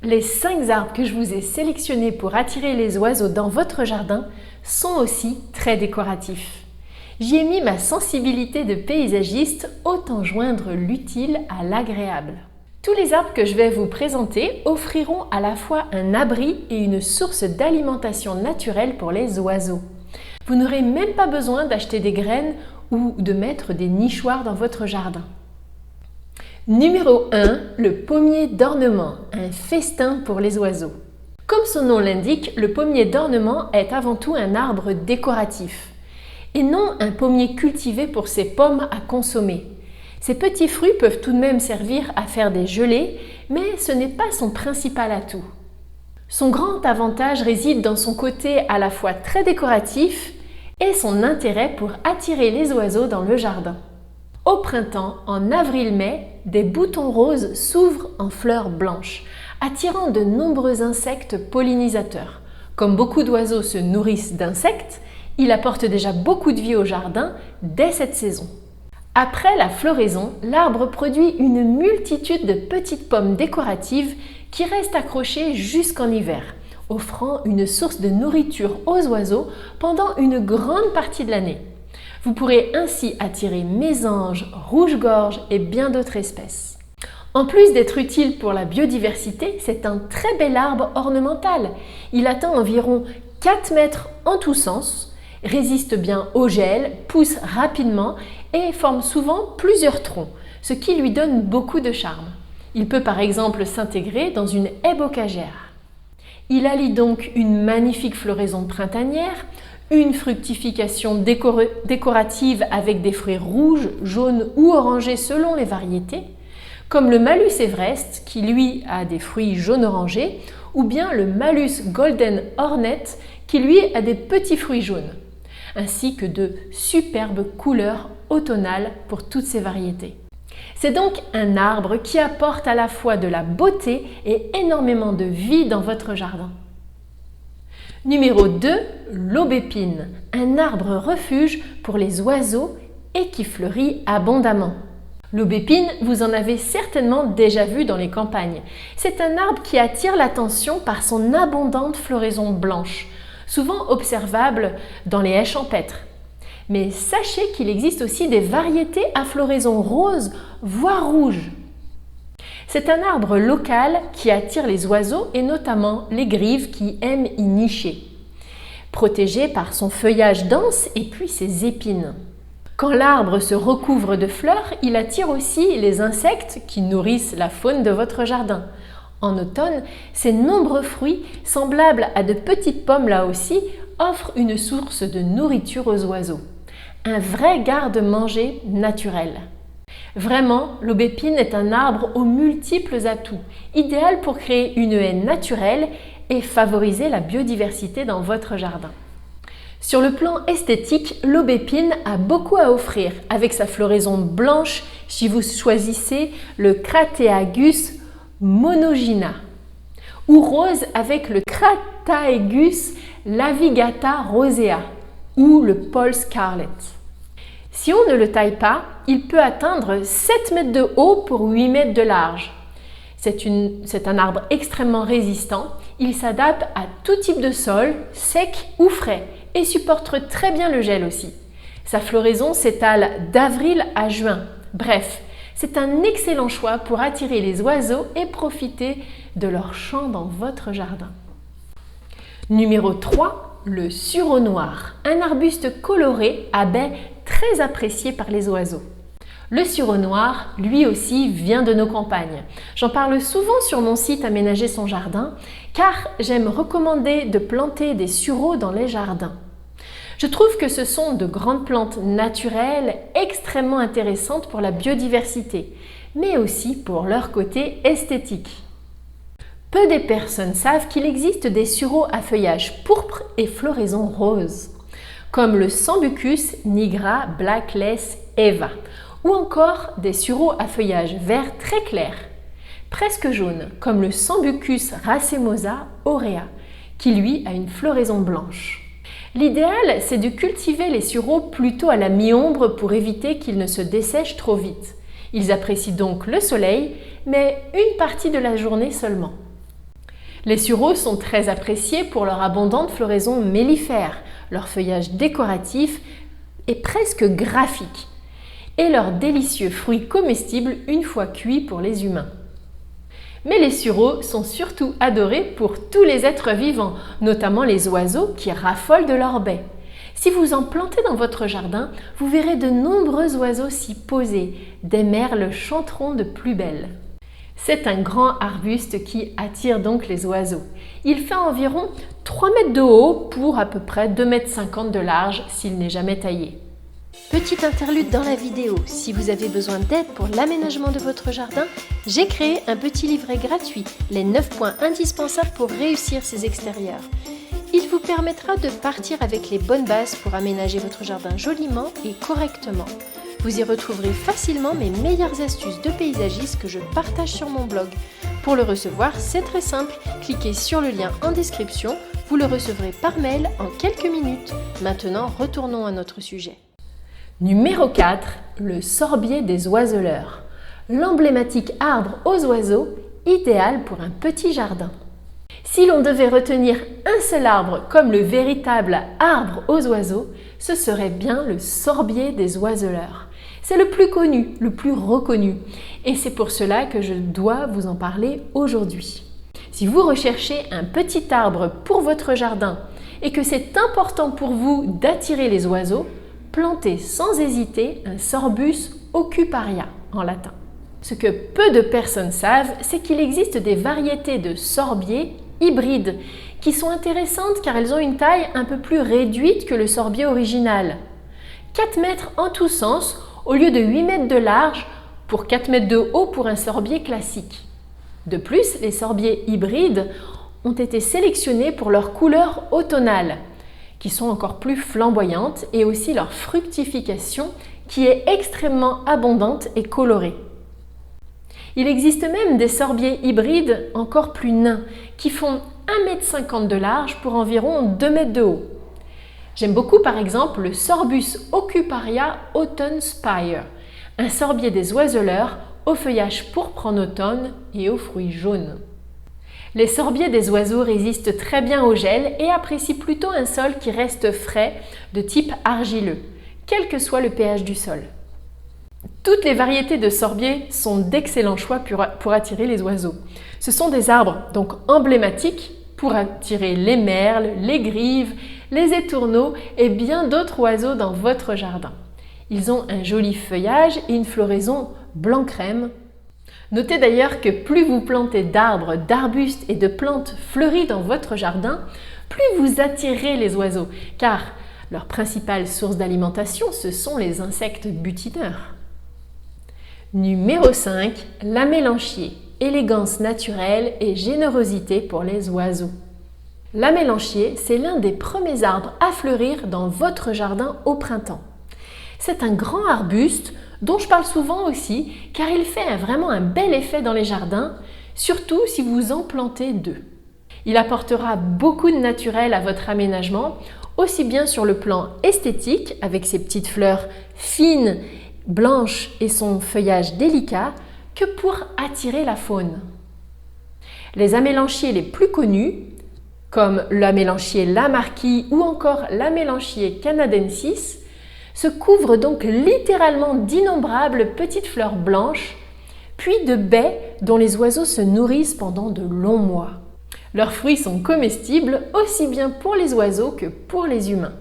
Les 5 arbres que je vous ai sélectionnés pour attirer les oiseaux dans votre jardin sont aussi très décoratifs. J'y ai mis ma sensibilité de paysagiste, autant joindre l'utile à l'agréable. Tous les arbres que je vais vous présenter offriront à la fois un abri et une source d'alimentation naturelle pour les oiseaux. Vous n'aurez même pas besoin d'acheter des graines ou de mettre des nichoirs dans votre jardin. Numéro 1, le pommier d'ornement, un festin pour les oiseaux. Comme son nom l'indique, le pommier d'ornement est avant tout un arbre décoratif et non un pommier cultivé pour ses pommes à consommer. Ces petits fruits peuvent tout de même servir à faire des gelées, mais ce n'est pas son principal atout. Son grand avantage réside dans son côté à la fois très décoratif et son intérêt pour attirer les oiseaux dans le jardin. Au printemps, en avril-mai, des boutons roses s'ouvrent en fleurs blanches, attirant de nombreux insectes pollinisateurs. Comme beaucoup d'oiseaux se nourrissent d'insectes, il apporte déjà beaucoup de vie au jardin dès cette saison. Après la floraison, l'arbre produit une multitude de petites pommes décoratives qui restent accrochées jusqu'en hiver, offrant une source de nourriture aux oiseaux pendant une grande partie de l'année. Vous pourrez ainsi attirer mésanges, rouge-gorge et bien d'autres espèces. En plus d'être utile pour la biodiversité, c'est un très bel arbre ornemental. Il atteint environ 4 mètres en tous sens, résiste bien au gel, pousse rapidement et forme souvent plusieurs troncs, ce qui lui donne beaucoup de charme. Il peut par exemple s'intégrer dans une haie bocagère. Il allie donc une magnifique floraison printanière, une fructification décorative avec des fruits rouges, jaunes ou orangés selon les variétés, comme le Malus Everest qui lui a des fruits jaune-orangés, ou bien le Malus Golden Hornet qui lui a des petits fruits jaunes, ainsi que de superbes couleurs automnales pour toutes ces variétés. C'est donc un arbre qui apporte à la fois de la beauté et énormément de vie dans votre jardin. Numéro 2, l'aubépine, un arbre refuge pour les oiseaux et qui fleurit abondamment. L'aubépine, vous en avez certainement déjà vu dans les campagnes. C'est un arbre qui attire l'attention par son abondante floraison blanche, souvent observable dans les haies champêtres. Mais sachez qu'il existe aussi des variétés à floraison rose, voire rouge. C'est un arbre local qui attire les oiseaux et notamment les grives qui aiment y nicher. Protégé par son feuillage dense et puis ses épines. Quand l'arbre se recouvre de fleurs, il attire aussi les insectes qui nourrissent la faune de votre jardin. En automne, ses nombreux fruits, semblables à de petites pommes là aussi, offrent une source de nourriture aux oiseaux. Un vrai garde-manger naturel. Vraiment, l'aubépine est un arbre aux multiples atouts, idéal pour créer une haie naturelle et favoriser la biodiversité dans votre jardin. Sur le plan esthétique, l'aubépine a beaucoup à offrir avec sa floraison blanche si vous choisissez le Cratægus monogyna ou rose avec le Cratægus lavigata rosea ou le Paul Scarlet. Si on ne le taille pas, il peut atteindre 7 mètres de haut pour 8 mètres de large. C'est un arbre extrêmement résistant. Il s'adapte à tout type de sol, sec ou frais, et supporte très bien le gel aussi. Sa floraison s'étale d'avril à juin. Bref, c'est un excellent choix pour attirer les oiseaux et profiter de leur chant dans votre jardin. Numéro 3, le sureau noir, un arbuste coloré à baies très apprécié par les oiseaux. Le sureau noir, lui aussi, vient de nos campagnes. J'en parle souvent sur mon site Aménager son jardin, car j'aime recommander de planter des sureaux dans les jardins. Je trouve que ce sont de grandes plantes naturelles extrêmement intéressantes pour la biodiversité, mais aussi pour leur côté esthétique. Peu de personnes savent qu'il existe des sureaux à feuillage pourpre et floraison rose, comme le Sambucus nigra blackless eva, ou encore des sureaux à feuillage vert très clair, presque jaune, comme le Sambucus racemosa aurea, qui lui a une floraison blanche. L'idéal, c'est de cultiver les sureaux plutôt à la mi-ombre pour éviter qu'ils ne se dessèchent trop vite. Ils apprécient donc le soleil, mais une partie de la journée seulement. Les sureaux sont très appréciés pour leur abondante floraison mellifère, leur feuillage décoratif est presque graphique et leurs délicieux fruits comestibles une fois cuits pour les humains. Mais les sureaux sont surtout adorés pour tous les êtres vivants, notamment les oiseaux qui raffolent de leur baie. Si vous en plantez dans votre jardin, vous verrez de nombreux oiseaux s'y poser. Des merles chanteront de plus belle. C'est un grand arbuste qui attire donc les oiseaux. Il fait environ 3 mètres de haut pour à peu près 2,50 m de large s'il n'est jamais taillé. Petite interlude dans la vidéo, si vous avez besoin d'aide pour l'aménagement de votre jardin, j'ai créé un petit livret gratuit, les 9 points indispensables pour réussir ces extérieurs. Il vous permettra de partir avec les bonnes bases pour aménager votre jardin joliment et correctement. Vous y retrouverez facilement mes meilleures astuces de paysagiste que je partage sur mon blog. Pour le recevoir, c'est très simple, cliquez sur le lien en description, vous le recevrez par mail en quelques minutes. Maintenant, retournons à notre sujet. Numéro 4, le sorbier des oiseleurs. L'emblématique arbre aux oiseaux, idéal pour un petit jardin. Si l'on devait retenir un seul arbre comme le véritable arbre aux oiseaux, ce serait bien le sorbier des oiseleurs. C'est le plus connu, le plus reconnu, et c'est pour cela que je dois vous en parler aujourd'hui. Si vous recherchez un petit arbre pour votre jardin et que c'est important pour vous d'attirer les oiseaux, plantez sans hésiter un Sorbus ocuparia en latin. Ce que peu de personnes savent, c'est qu'il existe des variétés de sorbiers hybrides qui sont intéressantes car elles ont une taille un peu plus réduite que le sorbier original. 4 mètres en tous sens au lieu de 8 mètres de large pour 4 mètres de haut pour un sorbier classique. De plus, les sorbiers hybrides ont été sélectionnés pour leur couleur automnale, qui sont encore plus flamboyantes, et aussi leur fructification qui est extrêmement abondante et colorée. Il existe même des sorbiers hybrides encore plus nains qui font 1,50 m de large pour environ 2 mètres de haut. J'aime beaucoup par exemple le Sorbus ocuparia autumn spire, un sorbier des oiseleurs au feuillage pourpre en automne et aux fruits jaunes. Les sorbiers des oiseaux résistent très bien au gel et apprécient plutôt un sol qui reste frais de type argileux, quel que soit le pH du sol. Toutes les variétés de sorbiers sont d'excellents choix pour attirer les oiseaux. Ce sont des arbres donc emblématiques pour attirer les merles, les grives, les étourneaux et bien d'autres oiseaux dans votre jardin. Ils ont un joli feuillage et une floraison blanc-crème. Notez d'ailleurs que plus vous plantez d'arbres, d'arbustes et de plantes fleuries dans votre jardin, plus vous attirez les oiseaux, car leur principale source d'alimentation, ce sont les insectes butineurs. Numéro 5, l'amélanchier, élégance naturelle et générosité pour les oiseaux. L'amélanchier, c'est l'un des premiers arbres à fleurir dans votre jardin au printemps. C'est un grand arbuste dont je parle souvent aussi car il fait vraiment un bel effet dans les jardins, surtout si vous en plantez 2. Il apportera beaucoup de naturel à votre aménagement, aussi bien sur le plan esthétique avec ses petites fleurs fines, blanches et son feuillage délicat, que pour attirer la faune. Les amélanchiers les plus connus, comme l'amélanchier Lamarckii ou encore l'amélanchier canadensis, se couvrent donc littéralement d'innombrables petites fleurs blanches, puis de baies dont les oiseaux se nourrissent pendant de longs mois. Leurs fruits sont comestibles aussi bien pour les oiseaux que pour les humains.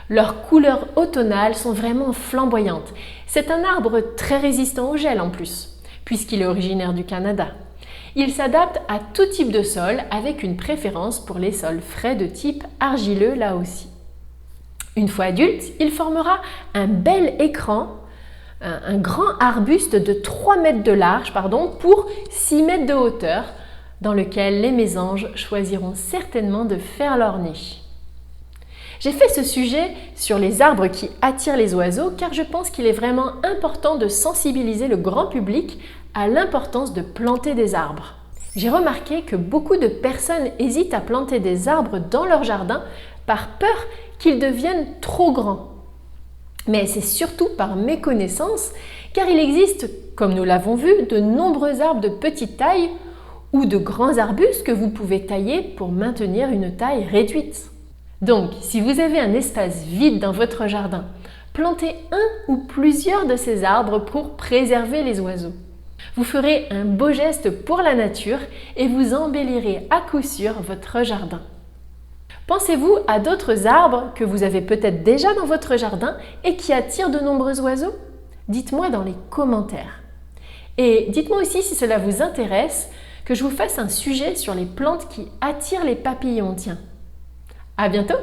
Leurs couleurs automnales sont vraiment flamboyantes. C'est un arbre très résistant au gel en plus, puisqu'il est originaire du Canada. Il s'adapte à tout type de sol avec une préférence pour les sols frais de type argileux là aussi. Une fois adulte, il formera un bel écran, un grand arbuste de 3 mètres de large pour 6 mètres de hauteur, dans lequel les mésanges choisiront certainement de faire leur nid. J'ai fait ce sujet sur les arbres qui attirent les oiseaux car je pense qu'il est vraiment important de sensibiliser le grand public à l'importance de planter des arbres. J'ai remarqué que beaucoup de personnes hésitent à planter des arbres dans leur jardin par peur qu'ils deviennent trop grands. Mais c'est surtout par méconnaissance car il existe, comme nous l'avons vu, de nombreux arbres de petite taille ou de grands arbustes que vous pouvez tailler pour maintenir une taille réduite. Donc, si vous avez un espace vide dans votre jardin, plantez un ou plusieurs de ces arbres pour préserver les oiseaux. Vous ferez un beau geste pour la nature et vous embellirez à coup sûr votre jardin. Pensez-vous à d'autres arbres que vous avez peut-être déjà dans votre jardin et qui attirent de nombreux oiseaux? Dites-moi dans les commentaires. Et dites-moi aussi si cela vous intéresse que je vous fasse un sujet sur les plantes qui attirent les papillons, tiens. À bientôt!